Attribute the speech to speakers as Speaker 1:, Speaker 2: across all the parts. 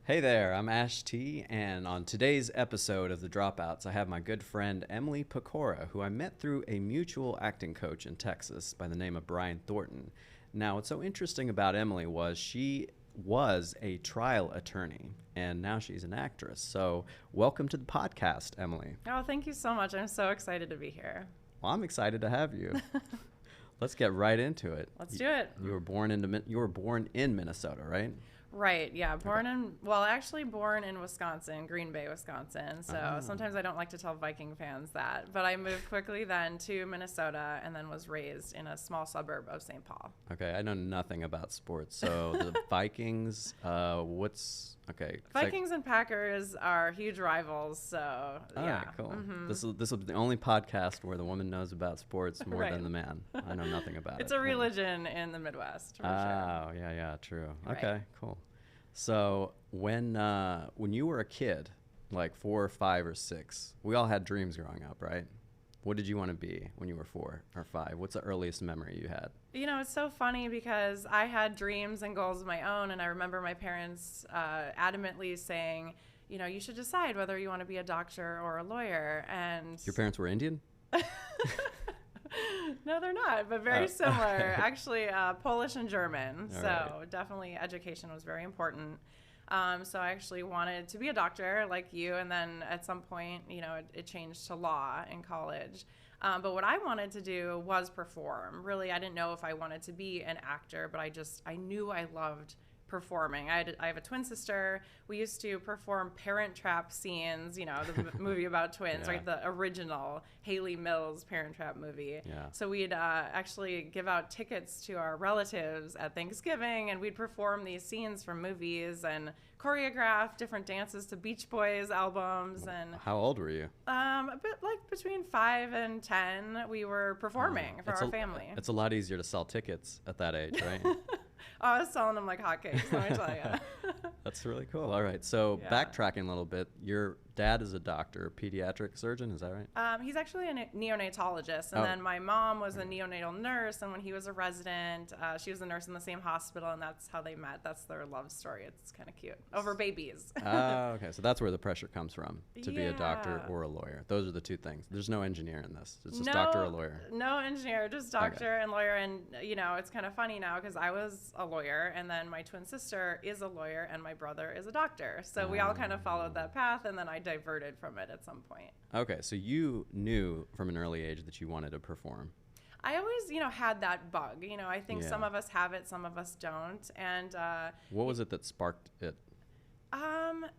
Speaker 1: Hey there, I'm Ash T, and on today's episode of The Dropouts, I have my good friend Emily Pokora, who I met through a mutual acting coach in Texas by the name of Brian Thornton. Now, what's so interesting about Emily was she was a trial attorney, and now she's an actress. So, welcome to the podcast, Emily.
Speaker 2: Oh, thank you so much. I'm so excited to be here.
Speaker 1: Well, I'm excited to have you. Let's get right into it.
Speaker 2: Let's do it.
Speaker 1: You were born in Minnesota, right?
Speaker 2: Right, yeah. Born in Wisconsin, Green Bay, Wisconsin. So sometimes I don't like to tell Viking fans that. But I moved quickly then to Minnesota and then was raised in a small suburb of St. Paul.
Speaker 1: Okay, I know nothing about sports. So the Vikings, okay?
Speaker 2: Vikings and Packers are huge rivals, so yeah.
Speaker 1: Cool. This will be the only podcast where the woman knows about sports more
Speaker 2: Right.
Speaker 1: than the man. I know nothing about it.
Speaker 2: It's a religion in the Midwest, for sure.
Speaker 1: Oh, yeah, true.
Speaker 2: Right.
Speaker 1: Okay, cool. So when you were a kid, like 4 or 5 or 6, we all had dreams growing up, right? What did you want to be when you were 4 or 5? What's the earliest memory you had?
Speaker 2: You know, it's so funny because I had dreams and goals of my own, and I remember my parents adamantly saying, you know, you should decide whether you want to be a doctor or a lawyer. And
Speaker 1: Your parents were Indian?
Speaker 2: No, they're not, but very similar. Actually, Polish and German. Definitely education was very important. So I actually wanted to be a doctor like you, and then at some point, you know, it changed to law in college. But what I wanted to do was perform. Really, I didn't know if I wanted to be an actor, but I knew I loved performing. I have a twin sister. We used to perform Parent Trap scenes, you know, the movie about twins,
Speaker 1: Yeah.
Speaker 2: right? The original Haley Mills Parent Trap movie.
Speaker 1: Yeah.
Speaker 2: So we'd actually give out tickets to our relatives at Thanksgiving, and we'd perform these scenes from movies and choreograph different dances to Beach Boys albums. And
Speaker 1: How old were you?
Speaker 2: a bit like between 5 and 10, we were performing for our family.
Speaker 1: It's a lot easier to sell tickets at that age, right?
Speaker 2: Oh, I was selling them like hotcakes, let me tell you.
Speaker 1: That's really cool. All right. So
Speaker 2: Yeah.
Speaker 1: backtracking a little bit, your dad is a doctor, a pediatric surgeon, is that right?
Speaker 2: He's actually a neonatologist, and then my mom was a neonatal nurse, and when he was a resident, she was a nurse in the same hospital, and that's how they met. That's their love story. It's kind of cute. Over babies.
Speaker 1: Oh, okay. So that's where the pressure comes from, to be a doctor
Speaker 2: Yeah.
Speaker 1: or a lawyer. Those are the two things. There's no engineer in this. It's just
Speaker 2: No,
Speaker 1: doctor or lawyer.
Speaker 2: No engineer, just doctor and lawyer. And, you know, it's kind of funny now because I was a lawyer, and then my twin sister is a lawyer, and my brother is a doctor. So we all kind of followed that path, and then I diverted from it at some point.
Speaker 1: Okay. So you knew from an early age that you wanted to perform.
Speaker 2: I always, you know, had that bug. You know, I think
Speaker 1: Yeah.
Speaker 2: some of us have it, some of us don't. And,
Speaker 1: What was it that sparked it?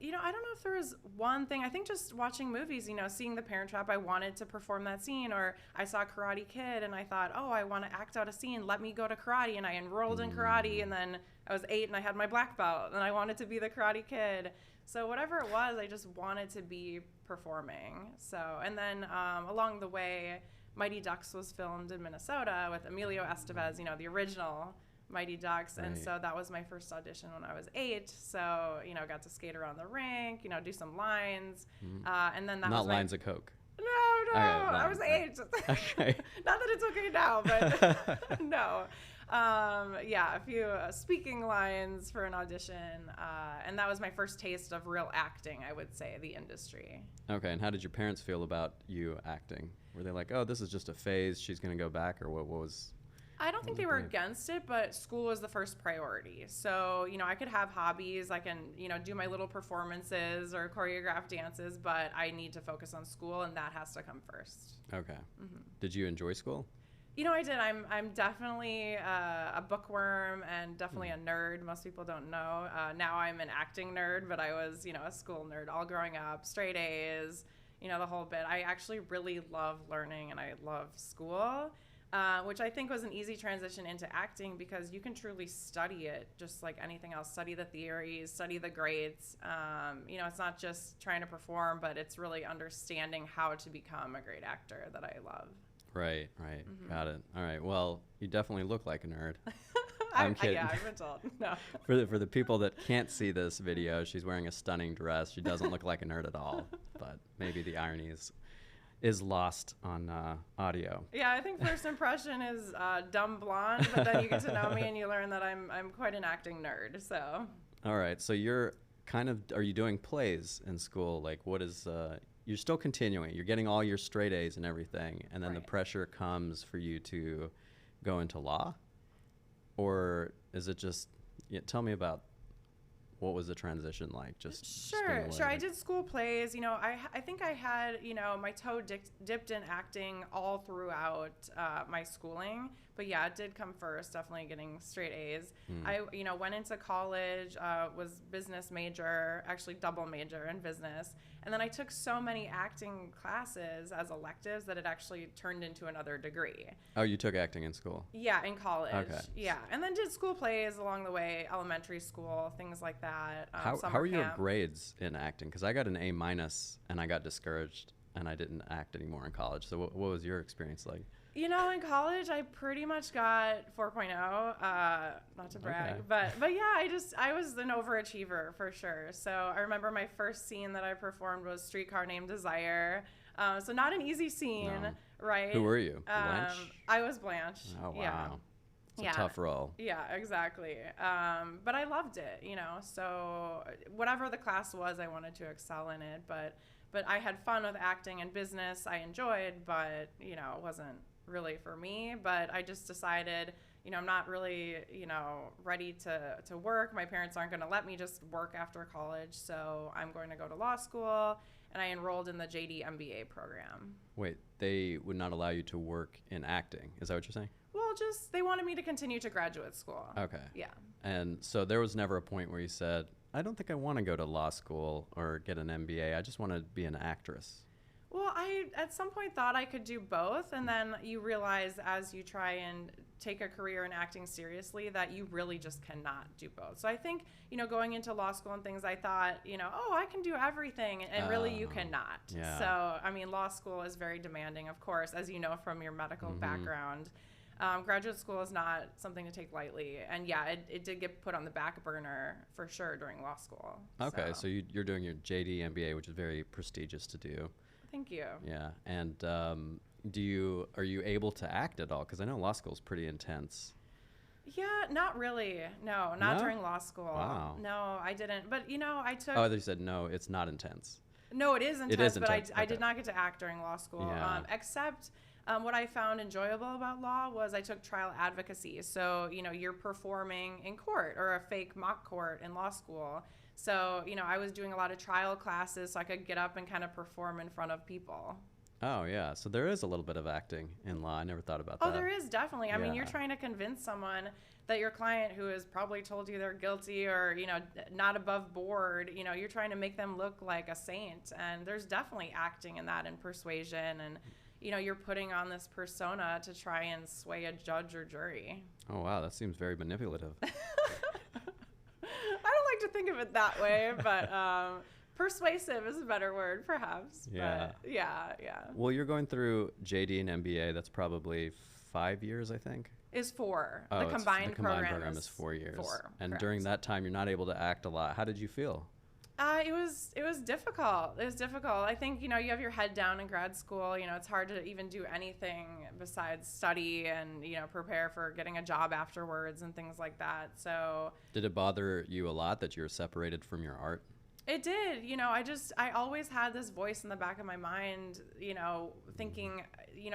Speaker 2: you know, I don't know if there was one thing. I think just watching movies, you know, seeing The Parent Trap, I wanted to perform that scene. Or I saw Karate Kid and I thought, oh, I want to act out a scene. Let me go to karate. And I enrolled in karate. And then I was 8 and I had my black belt. And I wanted to be the Karate Kid. So whatever it was, I just wanted to be performing. So, and then along the way, Mighty Ducks was filmed in Minnesota with Emilio Estevez, you know, the original Mighty Ducks. And
Speaker 1: Right.
Speaker 2: so that was my first audition when I was 8. So, you know, got to skate around the rink, you know, do some lines. And then that
Speaker 1: Not
Speaker 2: was
Speaker 1: lines of Coke.
Speaker 2: No,
Speaker 1: Okay,
Speaker 2: I was 8.
Speaker 1: Okay.
Speaker 2: Not that it's okay now, but no. Yeah, a few speaking lines for an audition. And that was my first taste of real acting, I would say, the industry.
Speaker 1: Okay. And how did your parents feel about you acting? Were they like, oh, this is just a phase, she's going to go back? Or what was...
Speaker 2: I don't think they were against it, but school was the first priority. So, you know, I could have hobbies. I can, you know, do my little performances or choreograph dances, but I need to focus on school, and that has to come first.
Speaker 1: Okay. Did you enjoy school?
Speaker 2: You know, I did. I'm definitely a bookworm and definitely a nerd. Most people don't know. Now I'm an acting nerd, but I was, you know, a school nerd all growing up, straight A's, you know, the whole bit. I actually really love learning, and I love school. Which I think was an easy transition into acting because you can truly study it just like anything else. Study the theories, study the grades. You know, it's not just trying to perform, but it's really understanding how to become a great actor that I love.
Speaker 1: Right. Got it. All right. Well, you definitely look like a nerd. I'm kidding.
Speaker 2: Yeah, I've been told. No.
Speaker 1: For the people that can't see this video, she's wearing a stunning dress. She doesn't look like a nerd at all, but maybe the irony is lost on audio.
Speaker 2: Yeah, I think first impression is dumb blonde, but then you get to know me and you learn that I'm quite an acting nerd. So.
Speaker 1: All right. So you're kind of are you doing plays in school? Like, what is you're still continuing. You're getting all your straight A's and everything, and then the pressure comes for you to go into law, or is it just? Tell me about what was the transition like? Just
Speaker 2: sure. I did school plays. You know, I think I had my toe dipped in acting all throughout my schooling. But yeah, it did come first. Definitely getting straight A's. I went into college, was business major, actually double major in business, and then I took so many acting classes as electives that it actually turned into another degree.
Speaker 1: Oh, you took acting in school?
Speaker 2: Yeah, in college.
Speaker 1: Okay.
Speaker 2: Yeah, and then did school plays along the way, elementary school, things like that.
Speaker 1: How are your grades in acting? Because I got an A- and I got discouraged and I didn't act anymore in college. So what was your experience like?
Speaker 2: In college, I pretty much got 4.0, not to brag,
Speaker 1: Okay.
Speaker 2: but yeah, I was an overachiever for sure. So I remember my first scene that I performed was Streetcar Named Desire. So not an easy scene,
Speaker 1: No.
Speaker 2: right?
Speaker 1: Who were you? Blanche?
Speaker 2: I was Blanche.
Speaker 1: Oh, wow.
Speaker 2: Yeah.
Speaker 1: It's a tough role.
Speaker 2: Yeah, exactly. But I loved it, so whatever the class was, I wanted to excel in it. But I had fun with acting and business. I enjoyed, but, it wasn't really for me. But I just decided, I'm not really, ready to work. My parents aren't going to let me just work after college. So I'm going to go to law school. And I enrolled in the JD MBA program.
Speaker 1: Wait, they would not allow you to work in acting. Is that what you're saying?
Speaker 2: Well, just they wanted me to continue to graduate school.
Speaker 1: Okay.
Speaker 2: Yeah.
Speaker 1: And so there was never a point where you said, I don't think I want to go to law school or get an MBA. I just want to be an actress.
Speaker 2: Well, I at some point thought I could do both, and then you realize as you try and take a career in acting seriously that you really just cannot do both. So I think, going into law school and things, I thought, I can do everything, and really you cannot.
Speaker 1: Yeah.
Speaker 2: So, I mean, law school is very demanding, of course, as you know from your medical background. Graduate school is not something to take lightly. And yeah, it did get put on the back burner for sure during law school.
Speaker 1: Okay, so you're doing your JD MBA, which is very prestigious to do.
Speaker 2: Thank you.
Speaker 1: Yeah, and are you able to act at all? Because I know law school is pretty intense.
Speaker 2: Yeah, not really. No, not during law school.
Speaker 1: Wow.
Speaker 2: No, I didn't. But I took.
Speaker 1: Oh, they said no, it's not intense.
Speaker 2: No, it is intense.
Speaker 1: It is intense.
Speaker 2: But I did not get to act during law school.
Speaker 1: Yeah.
Speaker 2: Except what I found enjoyable about law was I took trial advocacy. So you're performing in court or a fake mock court in law school. So I was doing a lot of trial classes so I could get up and kind of perform in front of people.
Speaker 1: Oh, yeah. So there is a little bit of acting in law. I never thought about that.
Speaker 2: Oh, there is definitely. I mean, you're
Speaker 1: Yeah.
Speaker 2: trying to convince someone that your client who has probably told you they're guilty or, not above board, you're trying to make them look like a saint. And there's definitely acting in that and persuasion. And, you're putting on this persona to try and sway a judge or jury.
Speaker 1: Oh, wow. That seems very manipulative.
Speaker 2: I don't like to think of it that way, but persuasive is a better word, perhaps.
Speaker 1: Yeah.
Speaker 2: But yeah.
Speaker 1: Well, you're going through JD and MBA. That's probably 5 years, I think.
Speaker 2: Is 4.
Speaker 1: Oh,
Speaker 2: The combined
Speaker 1: program is 4 years.
Speaker 2: 4.
Speaker 1: And
Speaker 2: correct.
Speaker 1: during that time, you're not able to act a lot. How did you feel?
Speaker 2: It was difficult. It was difficult. I think, you have your head down in grad school. It's hard to even do anything besides study and, prepare for getting a job afterwards and things like that. So
Speaker 1: Did it bother you a lot that you were separated from your art?
Speaker 2: it did. I always had this voice in the back of my mind, thinking,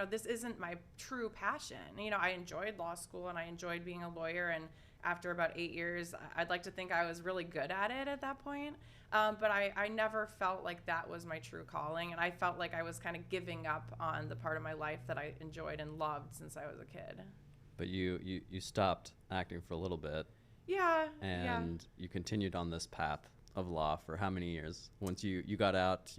Speaker 2: this isn't my true passion. I enjoyed law school and I enjoyed being a lawyer. And after about 8 years, I'd like to think I was really good at it at that point. But I never felt like that was my true calling. And I felt like I was kind of giving up on the part of my life that I enjoyed and loved since I was a kid.
Speaker 1: But you stopped acting for a little bit.
Speaker 2: Yeah.
Speaker 1: And you continued on this path of law for how many years? Once you got out,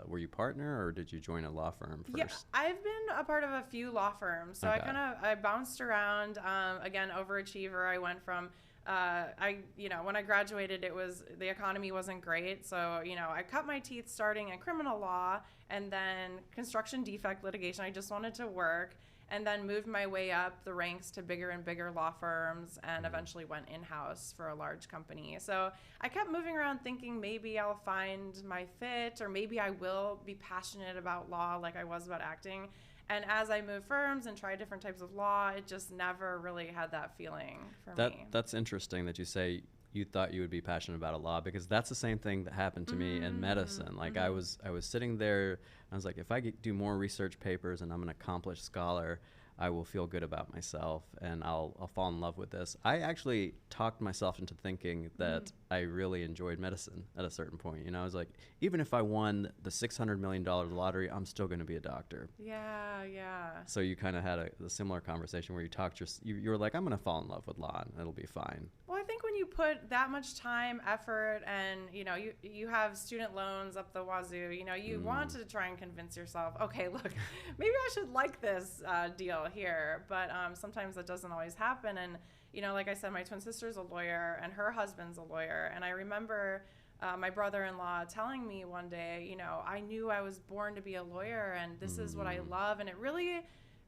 Speaker 1: were you partner or did you join a law firm first?
Speaker 2: Yeah, I've been a part of a few law firms. So
Speaker 1: Okay.
Speaker 2: I bounced around, again, overachiever. I went from, when I graduated, the economy wasn't great. So, I cut my teeth starting in criminal law and then construction defect litigation. I just wanted to work. And then moved my way up the ranks to bigger and bigger law firms and eventually went in-house for a large company. So I kept moving around thinking maybe I'll find my fit or maybe I will be passionate about law like I was about acting. And as I moved firms and tried different types of law, it just never really had that feeling for me.
Speaker 1: That's interesting that you say you thought you would be passionate about a law, because that's the same thing that happened to me in medicine. Like I was sitting there, and I was like, if I do more research papers and I'm an accomplished scholar, I will feel good about myself and I'll fall in love with this. I actually talked myself into thinking that I really enjoyed medicine at a certain point. You know, I was like, even if I won the $600 million lottery, I'm still going to be a doctor.
Speaker 2: Yeah, yeah.
Speaker 1: So you kind of had a similar conversation where you were like, I'm going to fall in love with law and it'll be fine.
Speaker 2: Well, I think when you put that much time, effort, and you have student loans up the wazoo, you want to try and convince yourself, okay, look, maybe I should like this deal here. But sometimes that doesn't always happen. And like I said, my twin sister's a lawyer and her husband's a lawyer. And I remember my brother-in-law telling me one day, I knew I was born to be a lawyer and this is what I love. And it really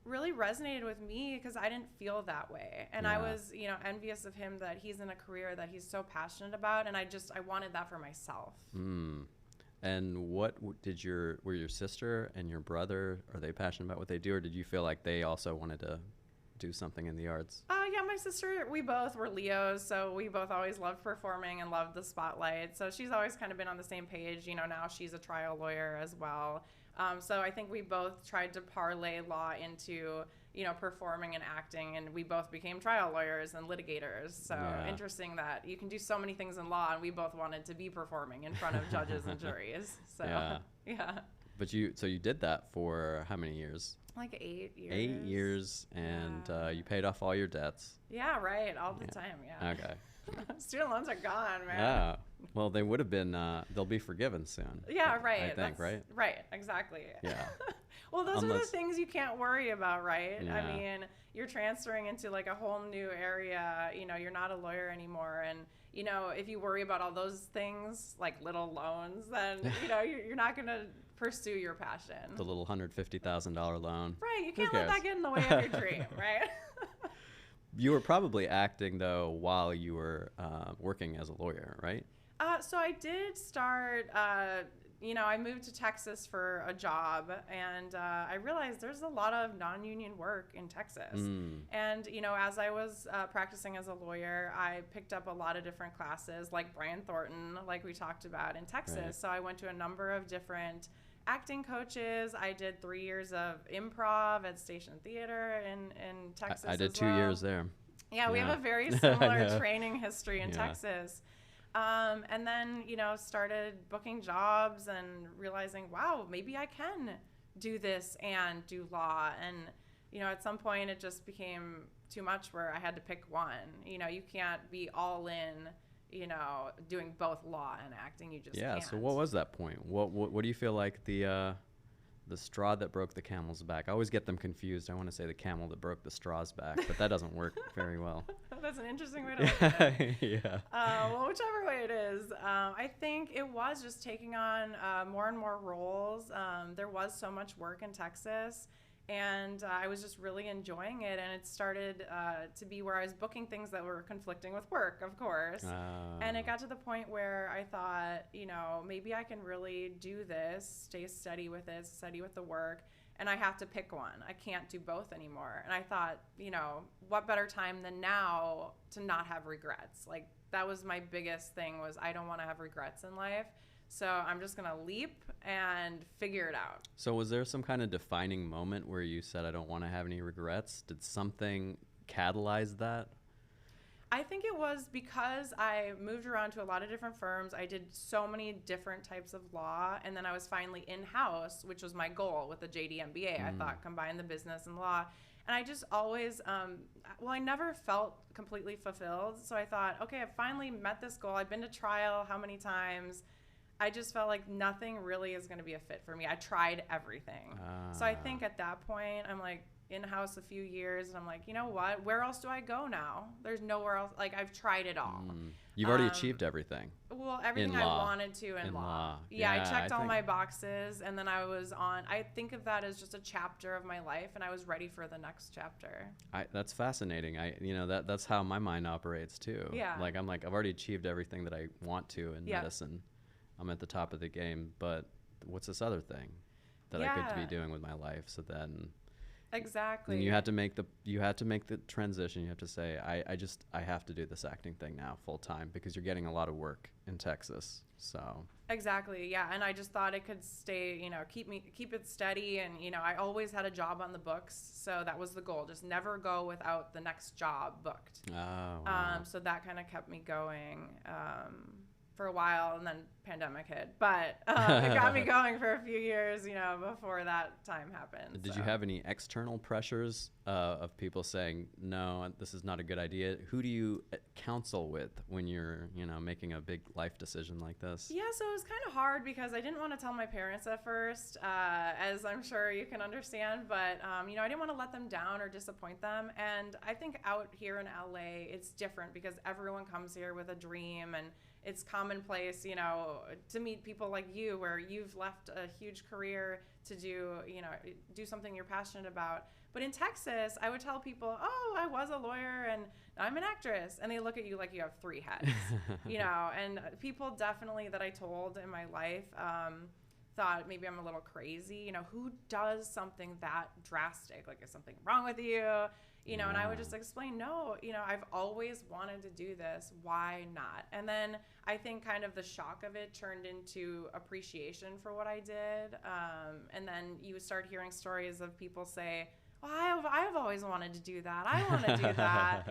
Speaker 2: resonated with me because I didn't feel that way. And I was, envious of him that he's in a career that he's so passionate about. And I wanted that for myself.
Speaker 1: And what were your sister and your brother, are they passionate about what they do, or did you feel like they also wanted to do something in the arts?
Speaker 2: Yeah, my sister, we both were Leos, so we both always loved performing and loved the spotlight. So she's always kind of been on the same page. Now she's a trial lawyer as well. So I think we both tried to parlay law into, performing and acting, and we both became trial lawyers and litigators. So interesting that you can do so many things in law, and we both wanted to be performing in front of judges and juries. So, yeah.
Speaker 1: But you did that for how many years?
Speaker 2: Like 8 years.
Speaker 1: 8 years, and you paid off all your debts.
Speaker 2: Yeah, right. All the time, yeah.
Speaker 1: Okay.
Speaker 2: Student loans are gone, man.
Speaker 1: Yeah. Well, they would have been, they'll be forgiven soon.
Speaker 2: Yeah, right.
Speaker 1: I think, right?
Speaker 2: Right, exactly.
Speaker 1: Yeah.
Speaker 2: Well, those are the things you can't worry about, right?
Speaker 1: Yeah.
Speaker 2: I mean, you're transferring into like a whole new area. You're not a lawyer anymore. And, if you worry about all those things, like little loans, then, you're not going to pursue your passion.
Speaker 1: The little $150,000 loan.
Speaker 2: Right. You can't let that get in the way of your dream, right?
Speaker 1: You were probably acting, though, while you were working as a lawyer, right?
Speaker 2: So I did start, I moved to Texas for a job, and I realized there's a lot of non-union work in Texas. And, as I was practicing as a lawyer, I picked up a lot of different classes, like Brian Thornton, like we talked about in Texas. Right. So I went to a number of different acting coaches. I did 3 years of improv at Station Theater in Texas.
Speaker 1: I did 2 years there.
Speaker 2: Yeah, we have a very similar training history in Texas. And then, started booking jobs and realizing, wow, maybe I can do this and do law. And, at some point it just became too much where I had to pick one. You can't be all in, doing both law and acting. You just can't.
Speaker 1: So what was that point? What do you feel like the straw that broke the camel's back? I always get them confused. I want to say the camel that broke the straw's back, but that doesn't work very well.
Speaker 2: That's an interesting way to look at it.
Speaker 1: Yeah.
Speaker 2: Well, whichever way it is, I think it was just taking on more and more roles. There was so much work in Texas, and I was just really enjoying it. And it started to be where I was booking things that were conflicting with work, of course. And it got to the point where I thought, maybe I can really do this, stay steady with it, steady with the work. And I have to pick one. I can't do both anymore. And I thought, what better time than now to not have regrets? Like, that was my biggest thing, was I don't want to have regrets in life. So I'm just going to leap and figure it out.
Speaker 1: So was there some kind of defining moment where you said, I don't want to have any regrets? Did something catalyze that?
Speaker 2: I think it was because I moved around to a lot of different firms. I did so many different types of law, and then I was finally in-house, which was my goal with the JD MBA. I thought combine the business and law. And I just always, I never felt completely fulfilled. So I thought, okay, I finally met this goal. I've been to trial how many times? I just felt like nothing really is going to be a fit for me. I tried everything. So I think at that point, I'm like, in-house a few years, and I'm like, you know what? Where else do I go now? There's nowhere else. Like, I've tried it all.
Speaker 1: You've already achieved everything.
Speaker 2: Well, everything I wanted to in law. Yeah, I checked all my boxes, and then I was on. I think of that as just a chapter of my life, and I was ready for the next chapter.
Speaker 1: That's fascinating. That's how my mind operates too.
Speaker 2: Yeah.
Speaker 1: Like, I'm like, I've already achieved everything that I want to in medicine. I'm at the top of the game, but what's this other thing that I could be doing with my life? So then
Speaker 2: Exactly.
Speaker 1: And you had to make the transition. You have to say, I have to do this acting thing now full time because you're getting a lot of work in Texas. So
Speaker 2: Exactly. Yeah. And I just thought it could stay, keep it steady. And, I always had a job on the books. So that was the goal. Just never go without the next job booked.
Speaker 1: Oh, wow.
Speaker 2: So that kind of kept me going for a while, and then pandemic hit. But it got me going for a few years, before that time happened.
Speaker 1: Did you have any external pressures of people saying, no, this is not a good idea? Who do you counsel with when you're, making a big life decision like this?
Speaker 2: Yeah, so it was kind of hard because I didn't want to tell my parents at first, as I'm sure you can understand. But, I didn't want to let them down or disappoint them. And I think out here in LA, it's different because everyone comes here with a dream, and it's commonplace, to meet people like you where you've left a huge career to do something you're passionate about. But in Texas, I would tell people, oh, I was a lawyer and I'm an actress. And they look at you like you have three heads, and people definitely that I told in my life thought maybe I'm a little crazy. Who does something that drastic? Like, is something wrong with you? And I would just explain, no, I've always wanted to do this. Why not? And then I think kind of the shock of it turned into appreciation for what I did. And then you would start hearing stories of people say, well, I've always wanted to do that. I want to do that,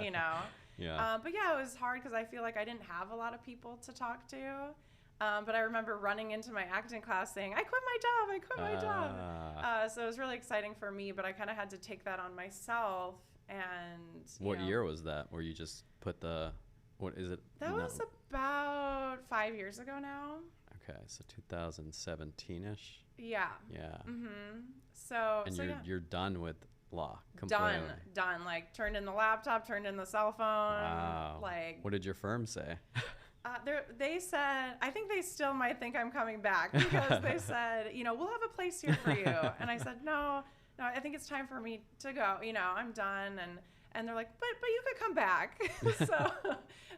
Speaker 1: Yeah.
Speaker 2: But yeah, it was hard because I feel like I didn't have a lot of people to talk to. But I remember running into my acting class saying, I quit my job. So it was really exciting for me, but I kind of had to take that on myself. And
Speaker 1: what year was that where you just put what is it?
Speaker 2: That was about 5 years ago now.
Speaker 1: Okay, so 2017-ish.
Speaker 2: Yeah.
Speaker 1: Yeah.
Speaker 2: Mm-hmm. So
Speaker 1: you're done with law completely.
Speaker 2: Done. Like, turned in the laptop, turned in the cell phone.
Speaker 1: Wow.
Speaker 2: Like,
Speaker 1: what did your firm say?
Speaker 2: They said, I think they still might think I'm coming back because they said, we'll have a place here for you. And I said, no, I think it's time for me to go. I'm done. And they're like, but you could come back. So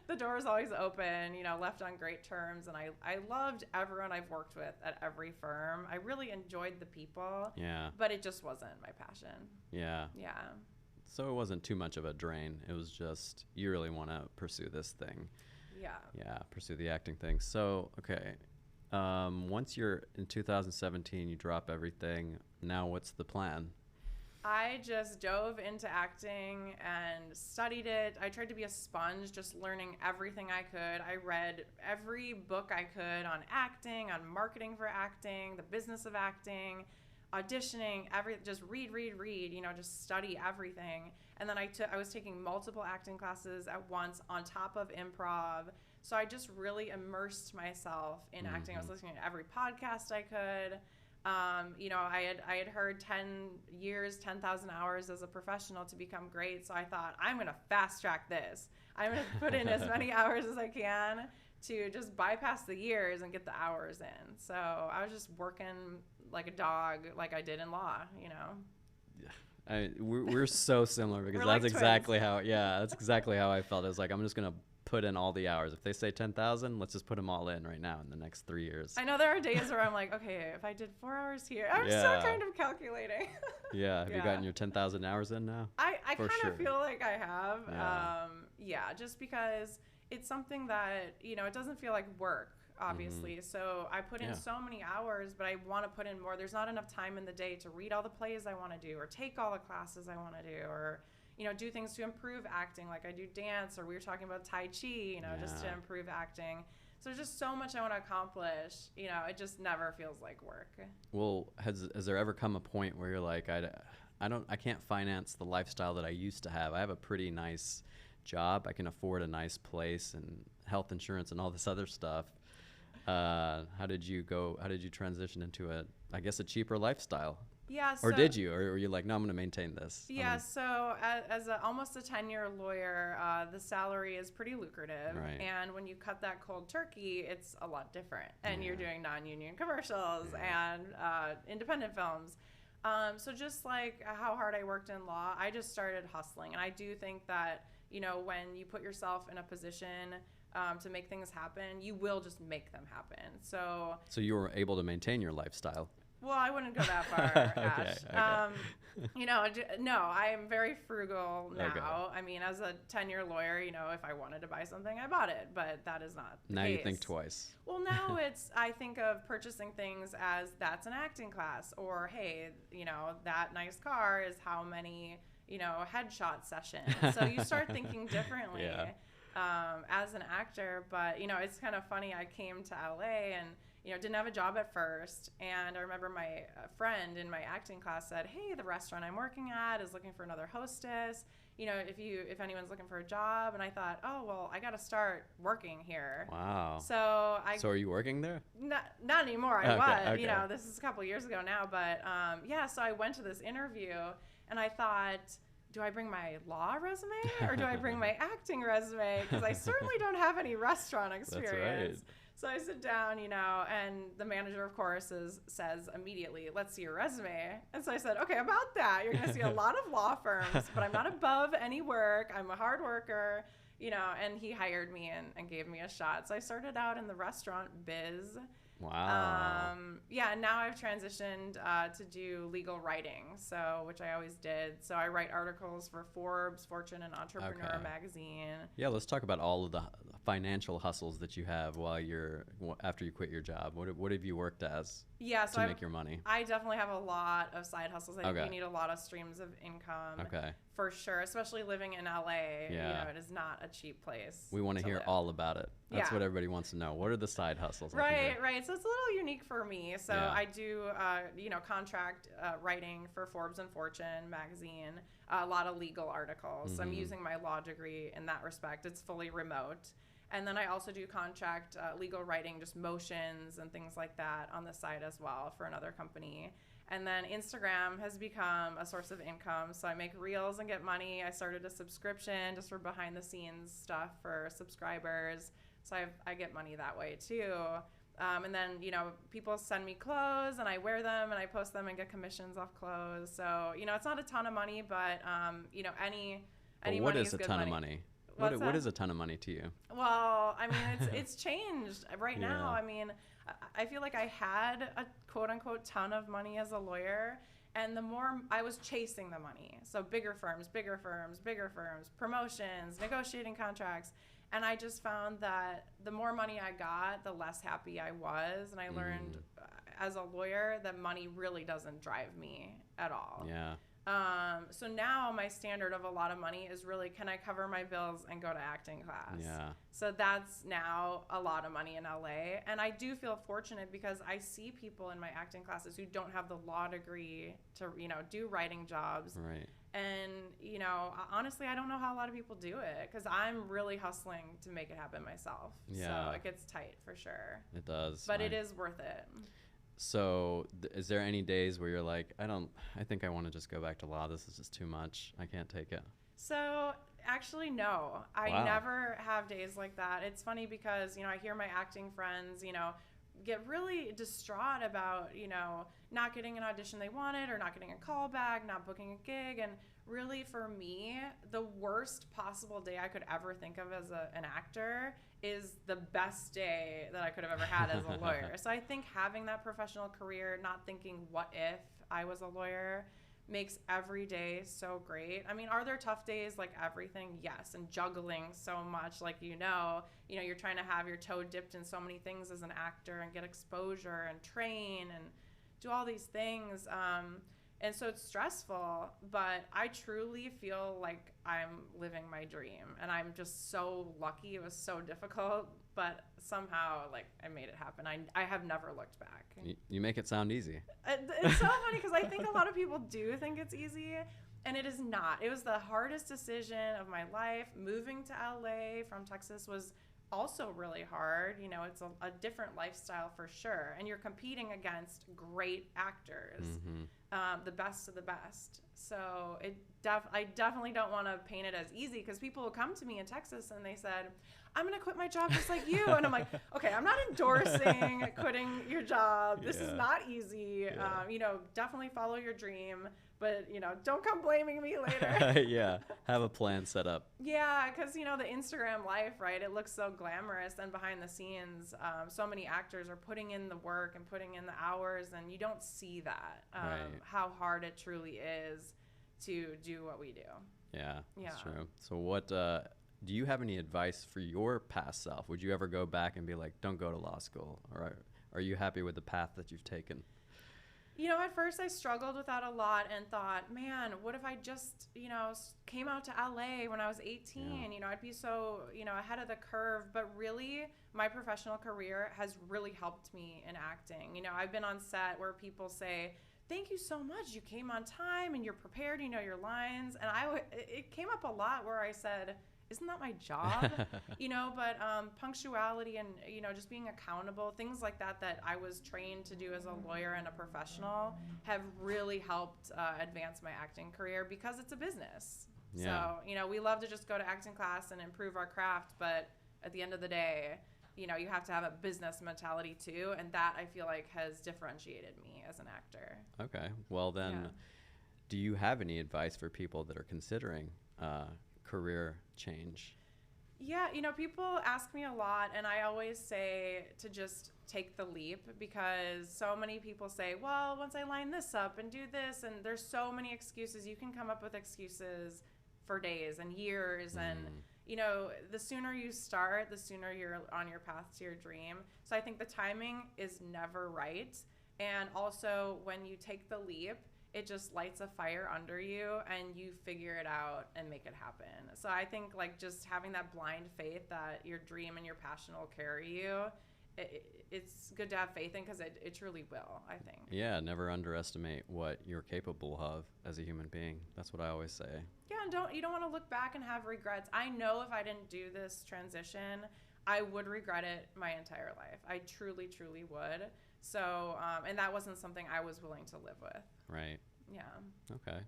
Speaker 2: the door is always open, left on great terms. And I loved everyone I've worked with at every firm. I really enjoyed the people.
Speaker 1: Yeah.
Speaker 2: But it just wasn't my passion.
Speaker 1: Yeah.
Speaker 2: Yeah.
Speaker 1: So it wasn't too much of a drain. It was just, you really want to pursue this thing.
Speaker 2: Yeah.
Speaker 1: Yeah, pursue the acting thing. So, okay. Once you're in 2017, you drop everything. Now what's the plan?
Speaker 2: I just dove into acting and studied it. I tried to be a sponge, just learning everything I could. I read every book I could on acting, on marketing for acting, the business of acting, auditioning, just read, just study everything. And then I was taking multiple acting classes at once on top of improv. So I just really immersed myself in acting. I was listening to every podcast I could. I had heard 10 years, 10,000 hours as a professional to become great. So I thought, I'm going to fast track this. I'm going to put in as many hours as I can to just bypass the years and get the hours in. So I was just working like a dog, like I did in law,
Speaker 1: We're so similar because
Speaker 2: We're
Speaker 1: that's
Speaker 2: like
Speaker 1: exactly that's exactly how I felt. I was like, I'm just going to put in all the hours. If they say 10,000, let's just put them all in right now in the next 3 years.
Speaker 2: I know there are days where I'm like, okay, if I did 4 hours here, I'm still kind of calculating.
Speaker 1: Yeah. Have you gotten your 10,000 hours in now?
Speaker 2: I kind of feel like I have. Just because it's something that, it doesn't feel like work, obviously. So I put in so many hours, but I want to put in more. There's not enough time in the day to read all the plays I want to do or take all the classes I want to do or do things to improve acting, like I do dance, or we were talking about Tai Chi, just to improve acting. So there's just so much I want to accomplish. It just never feels like work.
Speaker 1: Well, has there ever come a point where you're like, I can't finance the lifestyle that I used to have. I have a pretty nice job. I can afford a nice place and health insurance and all this other stuff. How did you transition into a cheaper lifestyle?
Speaker 2: Yeah.
Speaker 1: Or did you? Or were you like, no, I'm going to maintain this?
Speaker 2: Yeah. So as almost a 10-year lawyer, the salary is pretty lucrative.
Speaker 1: Right.
Speaker 2: And when you cut that cold turkey, it's a lot different. And you're doing non-union commercials and independent films. So just like how hard I worked in law, I just started hustling. And I do think that, when you put yourself in a position to make things happen, you will just make them happen. So
Speaker 1: you were able to maintain your lifestyle.
Speaker 2: Well, I wouldn't go that far, Ash.
Speaker 1: Okay.
Speaker 2: No, I am very frugal now.
Speaker 1: Okay.
Speaker 2: I mean, as a 10-year lawyer, if I wanted to buy something, I bought it, but that is not the
Speaker 1: Now
Speaker 2: case.
Speaker 1: you think twice.
Speaker 2: Well, now I think of purchasing things as that's an acting class, or hey, that nice car is how many, headshot sessions. So you start thinking differently.
Speaker 1: Yeah.
Speaker 2: As an actor, but it's kind of funny. I came to LA and didn't have a job at first, and I remember my friend in my acting class said, "Hey, the restaurant I'm working at is looking for another hostess. If anyone's looking for a job." And I thought, "Oh, well, I got to start working here."
Speaker 1: Wow.
Speaker 2: So
Speaker 1: are you working there?
Speaker 2: Not anymore. I was.
Speaker 1: Okay.
Speaker 2: This is a couple years ago now, but so I went to this interview and I thought, do I bring my law resume or do I bring my acting resume? Because I certainly don't have any restaurant experience.
Speaker 1: That's right.
Speaker 2: So I sit down, and the manager, of course, says immediately, "Let's see your resume." And so I said, "Okay, about that, you're going to see a lot of law firms, but I'm not above any work. I'm a hard worker." And he hired me and gave me a shot. So I started out in the restaurant biz.
Speaker 1: Wow.
Speaker 2: And now I've transitioned to do legal writing, which I always did. So I write articles for Forbes, Fortune, and Entrepreneur magazine.
Speaker 1: Yeah, let's talk about all of the financial hustles that you have after you quit your job. What have you worked as to make your money?
Speaker 2: I definitely have a lot of side hustles. I think you need a lot of streams of income.
Speaker 1: Okay.
Speaker 2: For sure, especially living in LA.
Speaker 1: Yeah.
Speaker 2: It is not a cheap place.
Speaker 1: We want to hear
Speaker 2: live.
Speaker 1: all about it. That's what everybody wants to know. What are the side hustles?
Speaker 2: Right. So it's a little unique for me. So I do, contract writing for Forbes and Fortune magazine, a lot of legal articles.
Speaker 1: Mm-hmm.
Speaker 2: So I'm using my law degree in that respect. It's fully remote. And then I also do contract legal writing, just motions and things like that on the side as well for another company. And then Instagram has become a source of income. So I make reels and get money. I started a subscription just for behind the scenes stuff for subscribers. So I get money that way too. And then, people send me clothes and I wear them and I post them and get commissions off clothes. So, it's not a ton of money, but, any
Speaker 1: what
Speaker 2: money
Speaker 1: is a
Speaker 2: good
Speaker 1: ton
Speaker 2: money.
Speaker 1: of money? What is a ton of money to you?
Speaker 2: Well, I mean, it's changed right now. I mean, I feel like I had a quote unquote ton of money as a lawyer, and the more I was chasing the money. So bigger firms, promotions, negotiating contracts. And I just found that the more money I got, the less happy I was. And I learned as a lawyer that money really doesn't drive me at all.
Speaker 1: Yeah.
Speaker 2: So now my standard of a lot of money is really, can I cover my bills and go to acting class?
Speaker 1: Yeah.
Speaker 2: So that's now a lot of money in LA. And I do feel fortunate because I see people in my acting classes who don't have the law degree to, do writing jobs.
Speaker 1: Right.
Speaker 2: And, honestly, I don't know how a lot of people do it because I'm really hustling to make it happen myself.
Speaker 1: Yeah.
Speaker 2: So it gets tight for sure.
Speaker 1: It does.
Speaker 2: But it is worth it.
Speaker 1: So is there any days where you're like, I think I want to just go back to law. This is just too much. I can't take it.
Speaker 2: So actually, no, I never have days like that. It's funny because, I hear my acting friends, get really distraught about, not getting an audition they wanted or not getting a call back, not booking a gig. And really for me, the worst possible day I could ever think of as an actor is the best day that I could have ever had as a lawyer. So I think having that professional career, not thinking what if I was a lawyer, makes every day so great. I mean, are there tough days like everything? Yes. And juggling so much, like, you're trying to have your toe dipped in so many things as an actor and get exposure and train and do all these things. And so it's stressful, but I truly feel like I'm living my dream. And I'm just so lucky. It was so difficult, but somehow, I made it happen. I have never looked back.
Speaker 1: You make it sound easy.
Speaker 2: It's so funny because I think a lot of people do think it's easy, and it is not. It was the hardest decision of my life. Moving to LA from Texas was also really hard. It's a different lifestyle for sure. And you're competing against great actors.
Speaker 1: Mm-hmm.
Speaker 2: the best of the best. So I definitely don't want to paint it as easy, because people will come to me in Texas and they said, I'm going to quit my job just like you. And I'm like, okay, I'm not endorsing quitting your job. This is not easy. Definitely follow your dream, but, don't come blaming me later.
Speaker 1: Yeah. Have a plan set up.
Speaker 2: Yeah, because, the Instagram life, right? It looks so glamorous, and behind the scenes, so many actors are putting in the work and putting in the hours, and you don't see that, how hard it truly is to do what we do.
Speaker 1: Yeah, that's true. So what, do you have any advice for your past self? Would you ever go back and be like, don't go to law school? Or are you happy with the path that you've taken?
Speaker 2: At first I struggled with that a lot and thought, man, what if I just, came out to LA when I was 18? I'd be so, ahead of the curve. But really, my professional career has really helped me in acting. I've been on set where people say, thank you so much. You came on time and you're prepared, you know your lines. And it came up a lot where I said, isn't that my job? But punctuality and, just being accountable, things like that I was trained to do as a lawyer and a professional have really helped advance my acting career, because it's a business. Yeah. So, we love to just go to acting class and improve our craft, but at the end of the day, you have to have a business mentality too. And that, I feel like, has differentiated me as an actor.
Speaker 1: Okay. Well, then, do you have any advice for people that are considering career change?
Speaker 2: Yeah, people ask me a lot, and I always say to just take the leap, because so many people say, well, once I line this up and do this, and there's so many excuses. You can come up with excuses for days and years, and the sooner you start, the sooner you're on your path to your dream. So I think the timing is never right, and also when you take the leap, it just lights a fire under you and you figure it out and make it happen. So I think just having that blind faith that your dream and your passion will carry you, it's good to have faith in, because it truly will, I think.
Speaker 1: Yeah, never underestimate what you're capable of as a human being. That's what I always say.
Speaker 2: Yeah, and you don't want to look back and have regrets. I know if I didn't do this transition, I would regret it my entire life. I truly, truly would. So, and that wasn't something I was willing to live with.
Speaker 1: Right.
Speaker 2: Yeah.
Speaker 1: Okay.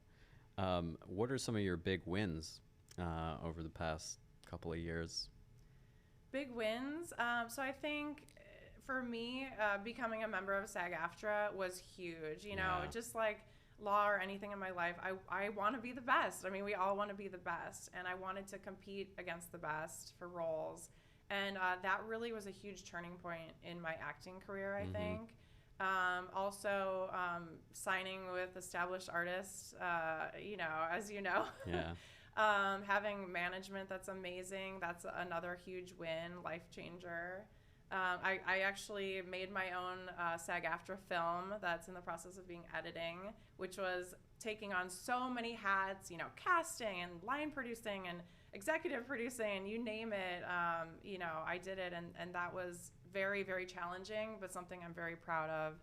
Speaker 1: What are some of your big wins over the past couple of years?
Speaker 2: Big wins. So I think for me, becoming a member of SAG-AFTRA was huge. Just like law or anything in my life, I want to be the best. I mean, we all want to be the best, and I wanted to compete against the best for roles. And that really was a huge turning point in my acting career, I think. Also, signing with established artists, as you know. Yeah. Having management that's amazing, that's another huge win, life changer. I actually made my own SAG-AFTRA film that's in the process of being editing, which was taking on so many hats, casting and line producing and executive producing, you name it. I did it, and that was very, very challenging, but something I'm very proud of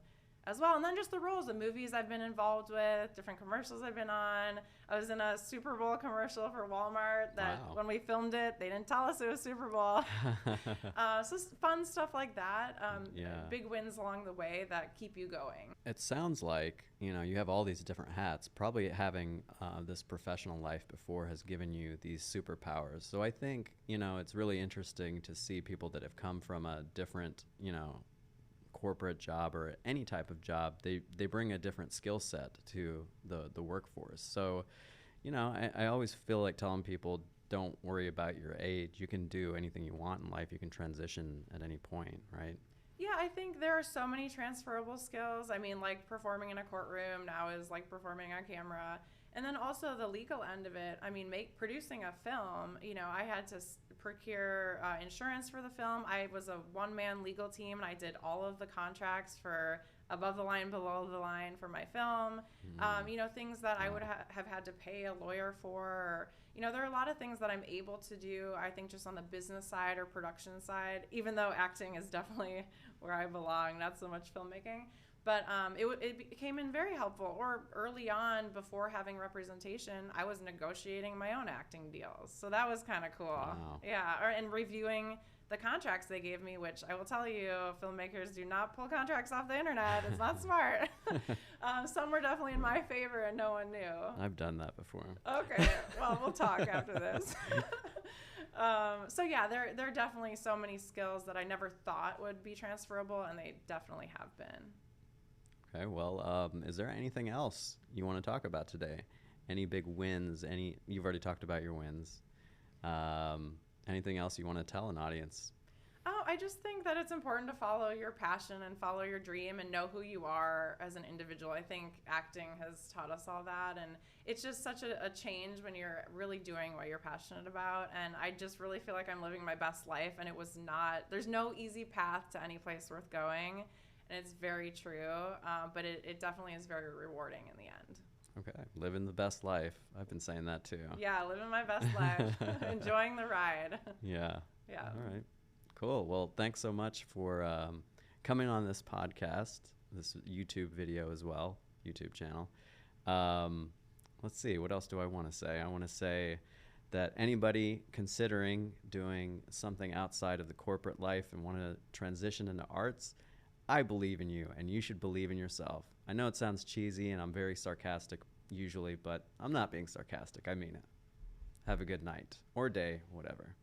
Speaker 2: as well. And then just the roles, the movies I've been involved with, different commercials I've been on. I was in a Super Bowl commercial for Walmart that when we filmed it, they didn't tell us it was Super Bowl. So fun stuff like that. Big wins along the way that keep you going.
Speaker 1: It sounds like, you have all these different hats. Probably having this professional life before has given you these superpowers. So I think, it's really interesting to see people that have come from a different, corporate job or any type of job. They bring a different skill set to the workforce. So, I always feel like telling people, don't worry about your age. You can do anything you want in life. You can transition at any point, right?
Speaker 2: Yeah, I think there are so many transferable skills. I mean, like performing in a courtroom now is like performing on camera. And then also the legal end of it. I mean, producing a film, I had to procure insurance for the film. I was a one-man legal team, and I did all of the contracts for above the line, below the line for my film. Things that I would have had to pay a lawyer for. Or, there are a lot of things that I'm able to do, I think, just on the business side or production side, even though acting is definitely where I belong, not so much filmmaking. But it came in very helpful. Or early on, before having representation, I was negotiating my own acting deals. So that was kind of cool. Wow. Yeah, and reviewing the contracts they gave me, which I will tell you, filmmakers do not pull contracts off the internet. It's not smart. Some were definitely in my favor and no one knew.
Speaker 1: I've done that before.
Speaker 2: Okay, well, we'll talk after this. So yeah, there are definitely so many skills that I never thought would be transferable, and they definitely have been.
Speaker 1: Okay, well, is there anything else you want to talk about today? Any big wins? You've already talked about your wins. Anything else you want to tell an audience?
Speaker 2: Oh, I just think that it's important to follow your passion and follow your dream and know who you are as an individual. I think acting has taught us all that, and it's just such a change when you're really doing what you're passionate about. And I just really feel like I'm living my best life, and there's no easy path to any place worth going, and it's very true, but it definitely is very rewarding in the end.
Speaker 1: Okay, living the best life. I've been saying that too.
Speaker 2: Yeah, living my best life, enjoying the ride.
Speaker 1: Yeah.
Speaker 2: Yeah.
Speaker 1: All right. Cool. Well, thanks so much for coming on this podcast, this YouTube video as well, YouTube channel. Let's see, what else do I want to say? I want to say that anybody considering doing something outside of the corporate life and want to transition into arts, I believe in you, and you should believe in yourself. I know it sounds cheesy, and I'm very sarcastic usually, but I'm not being sarcastic. I mean it. Have a good night or day, whatever.